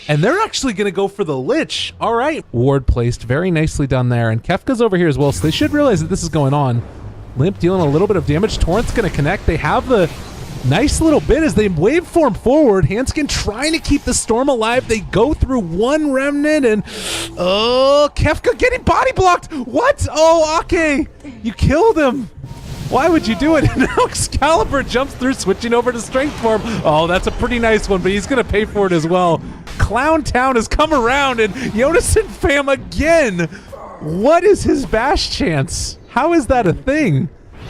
And they're actually going to go for the Lich. All right. Ward placed very nicely done there. And Kefka's over here as well, so they should realize that this is going on. Limp dealing a little bit of damage. Torrent's going to connect. They have the nice little bit as they waveform forward. Hanskin trying to keep the Storm alive. They go through one Remnant and... oh, Kefka getting body blocked. What? Oh, Ake, you killed him. Why would you do it? And now Excalibur jumps through, switching over to Strength Form. Oh, that's a pretty nice one, but he's going to pay for it as well. Clown Town has come around, and Jonas and fam again. What is his bash chance? How is that a thing?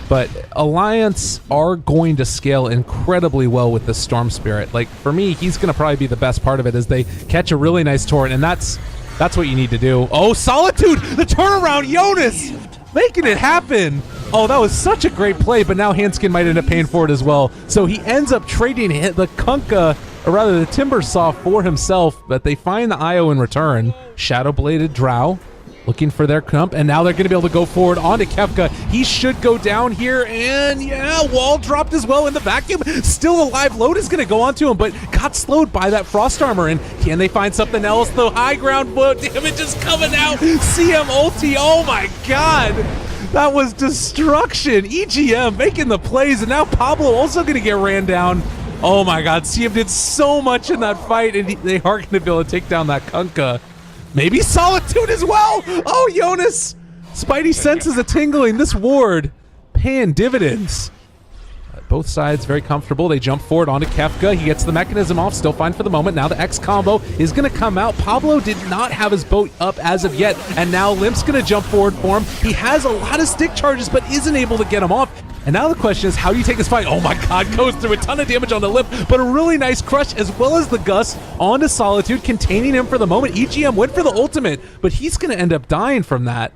But Alliance are going to scale incredibly well with this Storm Spirit. Like, for me, he's going to probably be the best part of it as they catch a really nice torrent, and that's what you need to do. Oh, Solitude! The turnaround, Jonas! Making it happen! Oh, that was such a great play, but now Hanskin might end up paying for it as well. So he ends up trading the Kunkka, or rather the Timbersaw, for himself, but they find the IO in return. Shadow-bladed Drow looking for their clump, and now they're going to be able to go forward onto Kefka. He should go down here, and yeah, wall dropped as well in the vacuum. Still alive. Load is going to go onto him, but got slowed by that Frost Armor, and can they find something else? The high ground damage is coming out. CM ulti, oh my god. That was destruction. EGM making the plays, and now Pablo also going to get ran down. Oh my god, CM did so much in that fight, and they are going to be able to take down that Kunkka. Maybe Solitude as well. Oh, Jonas. Spidey senses a tingling. This ward paying dividends. Both sides very comfortable. They jump forward onto Kefka. He gets the mechanism off, still fine for the moment. Now the X combo is going to come out. Pablo did not have his boat up as of yet, and now Limp's going to jump forward for him. He has a lot of stick charges, but isn't able to get him off. And now the question is, how do you take this fight? Oh my god, goes through a ton of damage on the Limp, but a really nice crush as well as the Gust onto Solitude, containing him for the moment. EGM went for the ultimate, but he's going to end up dying from that.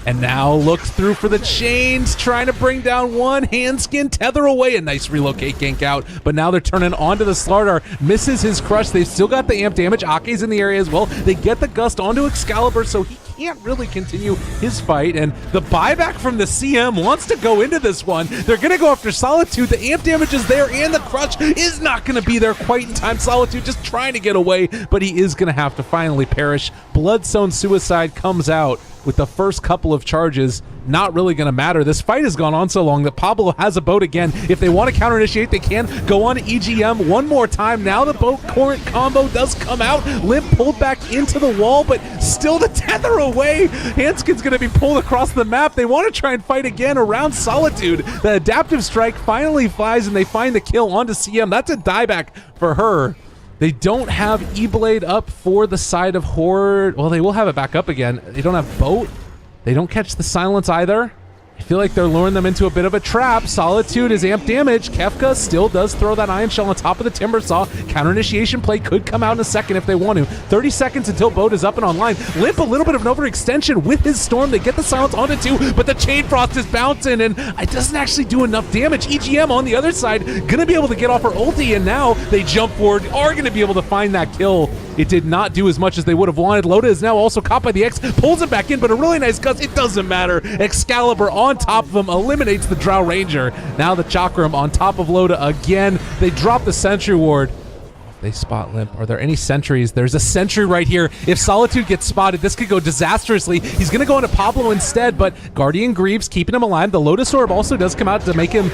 And now looks through for the chains, trying to bring down one. Hanskin tether away. A nice relocate gank out. But now they're turning onto the Slardar. Misses his crush. They've still got the amp damage. Ake's in the area as well. They get the Gust onto Excalibur, so he can't really continue his fight. And the buyback from the CM wants to go into this one. They're going to go after Solitude. The amp damage is there, and the crush is not going to be there quite in time. Solitude just trying to get away, but he is going to have to finally perish. Bloodstone Suicide comes out with the first couple of charges. Not really going to matter. This fight has gone on so long that Pablo has a boat again. If they want to counter initiate, they can go on to EGM one more time. Now the boat current combo does come out. Limp pulled back into the wall, but still the tether away. Hanskin's going to be pulled across the map. They want to try and fight again around Solitude. The adaptive strike finally flies, and they find the kill onto CM. That's a dieback for her. They don't have E-Blade up for the side of Horde. Well, they will have it back up again. They don't have boat. They don't catch the silence either. I feel like they're luring them into a bit of a trap. Solitude is amp damage. Kefka still does throw that Ion Shell on top of the Timbersaw. Counter initiation play could come out in a second if they want to. 30 seconds until boat is up and online. Limp a little bit of an overextension with his Storm. They get the silence onto two, but the Chain Frost is bouncing, and it doesn't actually do enough damage. EGM on the other side, gonna be able to get off her ulti, and now they jump forward, are gonna be able to find that kill. It did not do as much as they would have wanted. Loda is now also caught by the X, pulls him back in, but a really nice Gust. It doesn't matter. Excalibur on top of him, eliminates the Drow Ranger. Now the Chakram on top of Loda again. They drop the Sentry Ward. They spot Limp. Are there any sentries? There's a sentry right here. If Solitude gets spotted, this could go disastrously. He's going to go into Pablo instead, but Guardian Greaves keeping him alive. The Lotus Orb also does come out to make him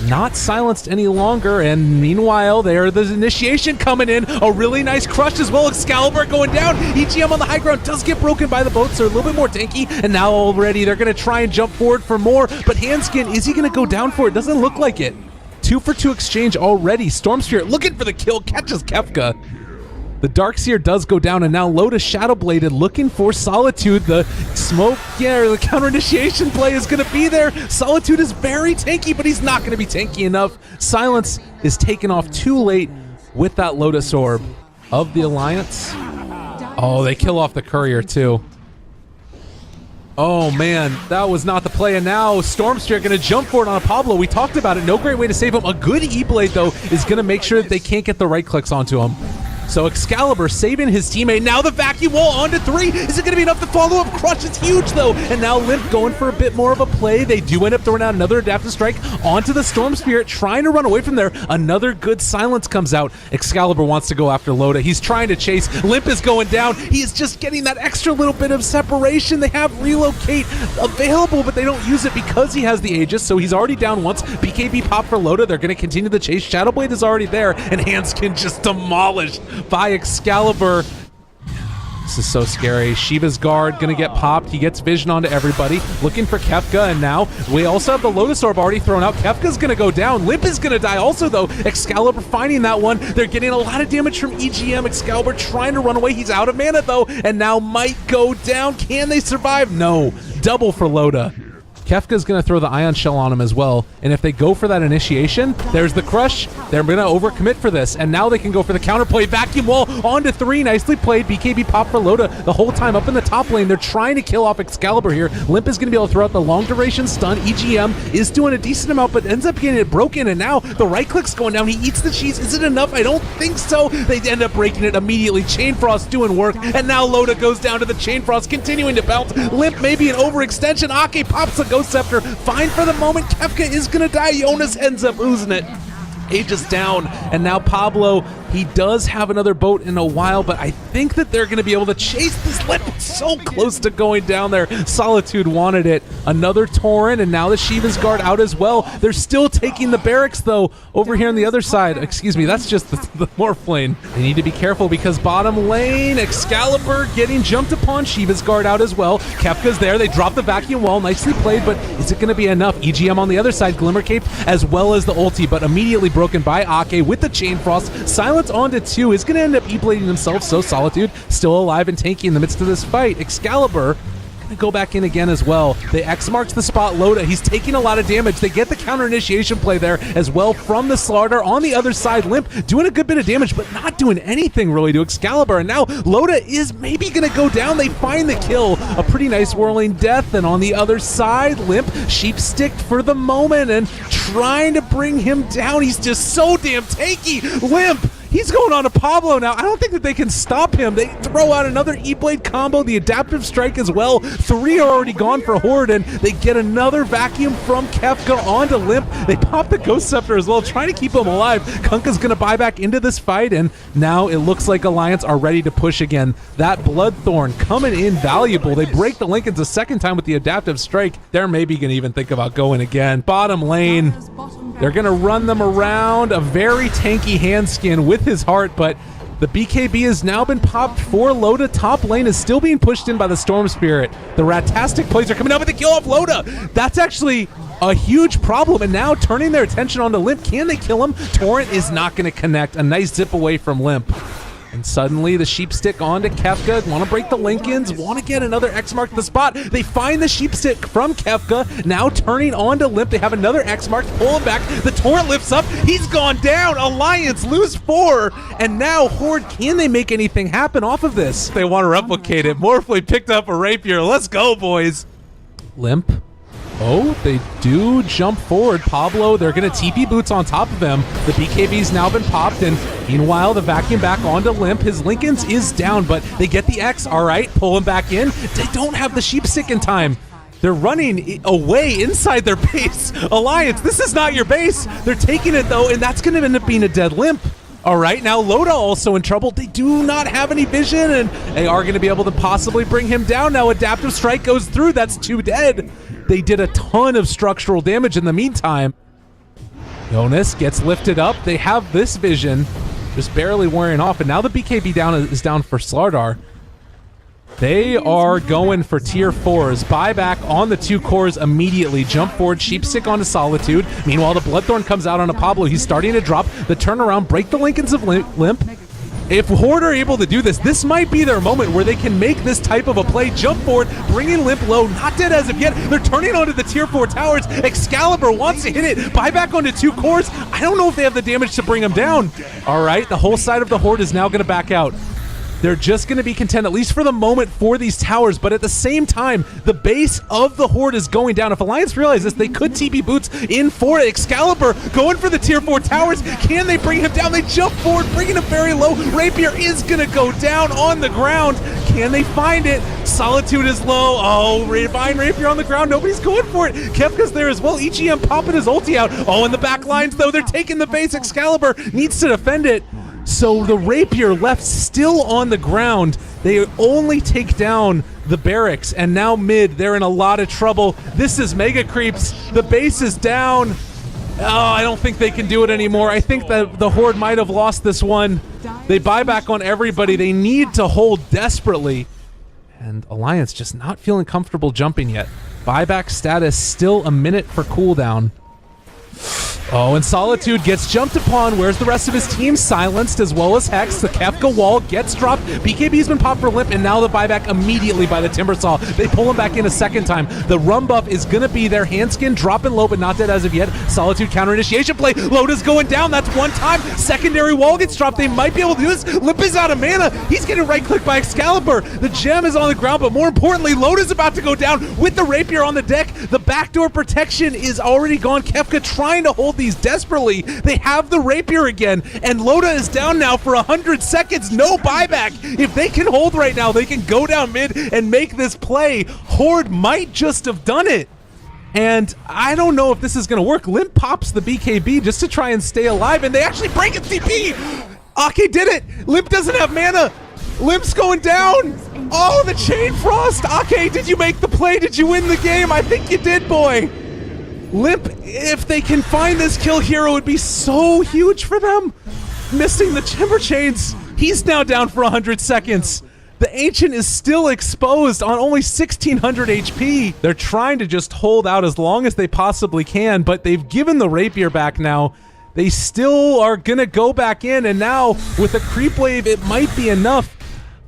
not silenced any longer, and meanwhile there's the initiation coming in. A really nice crush as well. Excalibur going down. EGM on the high ground does get broken by the boats. They're a little bit more tanky, and now already they're going to try and jump forward for more, but Hanskin, is he going to go down for it? Doesn't look like it. 2-for-2 exchange already. Storm Spirit looking for the kill, catches Kefka. The Darkseer does go down, and now Lotus Shadowbladed looking for Solitude. The smoke, the counter initiation play is going to be there. Solitude is very tanky, but he's not going to be tanky enough. Silence is taken off too late with that Lotus Orb of the Alliance. Oh, they kill off the Courier too. Oh man, that was not the play, and now Stormstreak going to jump for it on Pablo. We talked about it, no great way to save him. A good E-Blade though is going to make sure that they can't get the right clicks onto him. So Excalibur saving his teammate. Now the vacuum wall onto 3. Is it going to be enough to follow up? Crush is huge though. And now Limp going for a bit more of a play. They do end up throwing out another adaptive strike onto the Storm Spirit, trying to run away from there. Another good silence comes out. Excalibur wants to go after Loda. He's trying to chase. Limp is going down. He is just getting that extra little bit of separation. They have relocate available, but they don't use it because he has the Aegis, so he's already down once. BKB pop for Loda. They're going to continue the chase. Shadowblade is already there, and Handskin just demolished by Excalibur. This is so scary. Shiva's guard gonna get popped. He gets vision onto everybody, looking for Kefka, and now we also have the Lotus Orb already thrown out. Kefka's gonna go down. Limp is gonna die also though. Excalibur finding that one. They're getting a lot of damage from EGM. Excalibur trying to run away. He's out of mana though, and now might go down. Can they survive? No. Double for Loda. Kefka's going to throw the Ion Shell on him as well, and if they go for that initiation, there's the crush. They're going to overcommit for this, and now they can go for the counterplay. Vacuum wall onto 3. Nicely played. BKB pop for Loda the whole time up in the top lane. They're trying to kill off Excalibur here. Limp is going to be able to throw out the long duration stun. EGM is doing a decent amount, but ends up getting it broken, and now the right click's going down. He eats the cheese. Is it enough? I don't think so. They end up breaking it immediately. Chain Frost doing work, and now Loda goes down to the Chain Frost, continuing to bounce. Limp maybe an overextension. Ake pops a Ghost Scepter. Fine for the moment. Kefka is gonna die. Jonas ends up losing it. Aegis down, and now Pablo, he does have another boat in a while, but I think that they're going to be able to chase this. Limp so close to going down there. Solitude wanted it. Another Torrent, and now the Shiva's guard out as well. They're still taking the barracks, though, over here on the other side. Excuse me, that's just the Morph lane. They need to be careful because bottom lane, Excalibur getting jumped upon. Shiva's guard out as well. Kefka's there. They drop the vacuum wall. Nicely played, but is it going to be enough? EGM on the other side, Glimmer Cape, as well as the ulti, but immediately broken by Ake with the Chain Frost. Silence onto 2 is going to end up E-blading himself, so Solitude still alive and tanky in the midst of this fight. Excalibur going to go back in again as well. They X marks the spot Loda. He's taking a lot of damage. They get the counter initiation play there as well from the Slardar. On the other side, Limp doing a good bit of damage, but not doing anything really to Excalibur. And now Loda is maybe going to go down. They find the kill. A pretty nice whirling death. And on the other side, Limp sheep sticked for the moment and trying to bring him down. He's just so damn tanky. Limp, he's going on to Pablo now. I don't think that they can stop him. They throw out another E-Blade combo, the adaptive strike as well. 3 are already gone for Horde, and they get another vacuum from Kefka onto Limp. They pop the Ghost Scepter as well, trying to keep him alive. Kunkka's going to buy back into this fight, and now it looks like Alliance are ready to push again. That Bloodthorn coming in valuable. They break the Lincolns a second time with the adaptive strike. They're maybe going to even think about going again. Bottom lane, they're going to run them around. A very tanky Handskin with his heart, but the BKB has now been popped for Loda. Top lane is still being pushed in by the Storm Spirit. The Ratastic plays are coming up with the kill off Loda. That's actually a huge problem, and now turning their attention onto Limp. Can they kill him? Torrent is not going to connect. A nice zip away from Limp. And suddenly the sheep stick onto Kefka. Want to break the Lincolns. Want to get another X mark to the spot. They find the sheep stick from Kefka. Now turning onto Limp. They have another X mark. Pull him back. The Torrent lifts up. He's gone down. Alliance lose 4. And now Horde, can they make anything happen off of this? They want to replicate it. Morphle picked up a Rapier. Let's go, boys. Limp. Oh, they do jump forward. Pablo, they're going to TP boots on top of him. The BKB's now been popped, and meanwhile, the vacuum back onto Limp. His Lincolns is down, but they get the X. All right, pull him back in. They don't have the sheep stick in time. They're running away inside their base. Alliance, this is not your base. They're taking it, though, and that's going to end up being a dead Limp. All right, now Loda also in trouble. They do not have any vision, and they are going to be able to possibly bring him down. Now adaptive strike goes through. That's 2 dead. They did a ton of structural damage in the meantime. Jonas gets lifted up. They have this vision just barely wearing off, and now the BKB is down for Slardar. They are going for tier 4s. Buyback on the 2 cores immediately. Jump forward, Sheepstick onto Solitude. Meanwhile, the Bloodthorn comes out onto Pablo. He's starting to drop the turnaround, break the Lincolns of Limp. If Horde are able to do this, this might be their moment where they can make this type of a play. Jump forward, bringing Limp low. Not dead as of yet. They're turning onto the tier 4 towers. Excalibur wants to hit it. Buyback onto 2 cores. I don't know if they have the damage to bring him down. All right, the whole side of the Horde is now going to back out. They're just going to be content, at least for the moment, for these towers. But at the same time, the base of the Horde is going down. If Alliance realizes this, they could TP Boots in for it. Excalibur going for the tier 4 towers. Can they bring him down? They jump forward, bringing him very low. Rapier is going to go down on the ground. Can they find it? Solitude is low. Oh, find Rapier on the ground. Nobody's going for it. Kefka's there as well. EGM popping his ulti out. Oh, in the back lines, though, they're taking the base. Excalibur needs to defend it. So the Rapier left still on the ground. They only take down the barracks, and now mid, they're in a lot of trouble. This is Megacreeps. The base is down. Oh, I don't think they can do it anymore. I think that the Horde might have lost this one. They buy back on everybody. They need to hold desperately. And Alliance just not feeling comfortable jumping yet. Buyback status still a minute for cooldown. Oh, and Solitude gets jumped upon. Where's the rest of his team? Silenced, as well as Hex. The Kefka wall gets dropped. BKB's been popped for Limp, and now the buyback immediately by the Timbersaw. They pull him back in a second time. The rum buff is going to be there. Handskin dropping low, but not dead as of yet. Solitude counter initiation play. Loda's going down. That's one time. Secondary wall gets dropped. They might be able to do this. Limp is out of mana. He's getting right-clicked by Excalibur. The gem is on the ground, but more importantly, Loda's about to go down with the Rapier on the deck. The backdoor protection is already gone. Kefka trying to hold these desperately. They have the Rapier again, and Loda is down now for 100 seconds. No buyback. If they can hold right now, they can go down mid and make this play. Horde might just have done it. And I don't know if this is going to work. Limp pops the BKB just to try and stay alive, and they actually break its TP. Ake did it. Limp doesn't have mana. Limp's going down. Oh, the Chain Frost. Ake, did you make the play? Did you win the game? I think you did, boy. Limp, if they can find this kill here, it would be so huge for them. Missing the Timber Chains. He's now down for 100 seconds. The Ancient is still exposed on only 1600 HP. They're trying to just hold out as long as they possibly can, but they've given the Rapier back now. They still are gonna go back in, and now with a creep wave, it might be enough.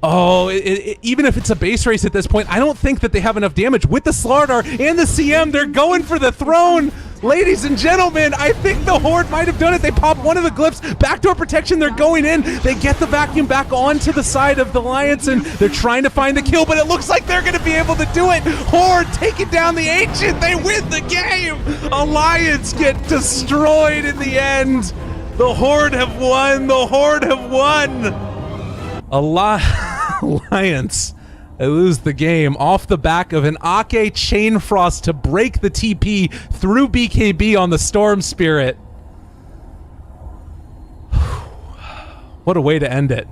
Oh, even if it's a base race at this point, I don't think that they have enough damage. With the Slardar and the CM, they're going for the throne. Ladies and gentlemen, I think the Horde might have done it. They pop one of the glyphs. Backdoor protection, they're going in. They get the vacuum back onto the side of the Alliance, and they're trying to find the kill, but it looks like they're going to be able to do it. Horde taking down the Ancient. They win the game. Alliance get destroyed in the end. The Horde have won. The Horde have won. Alliance, they lose the game off the back of an Ake Chain Frost to break the TP through BKB on the Storm Spirit. What a way to end it.